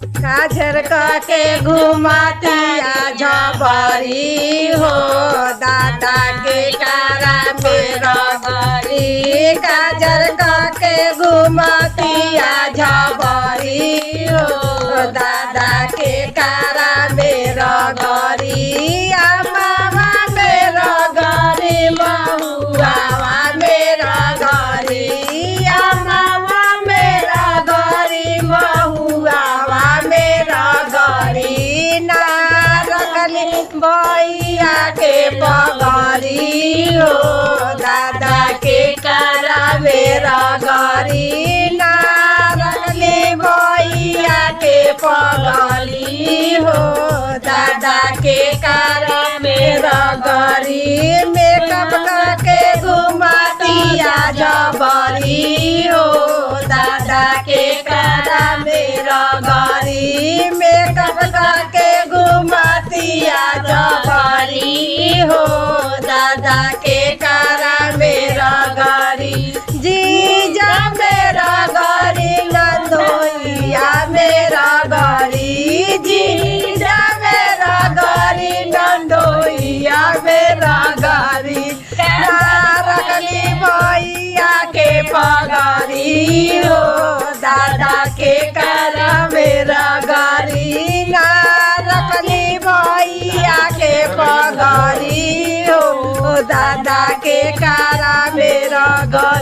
काजर के घुमतिया झबरी हो दादा के कारा मेरा गरी। काजर के घुमतिया झबरी हो दादा के कारा मेरा गरी। मामा मेरा गरी महुआ मेरा गरी। मामा मेरा गरी महुआ मेरा गरी। ना रखली भैया के पगरी हो दादा के कारा मेरा गरी। ना रखली भैया के पगली हो दादा के कारा मेरा गरी। मेकअप करके घुमतिया जबरी हो दादा के कारा मेरा गरी। मेकअप करके घुमतिया जबरी हो दादा के कारा मेरा गरी। जीजा मेरा गरी नंदोइया मेरा गरी। जीजा मेरा गरी नंदोइया मेरा गरी। रखली भैया के पगरी हो दादा के कारा मेरा गरी। ना रखली भैया के पगरी हो दादा के कारा मेरा गरी।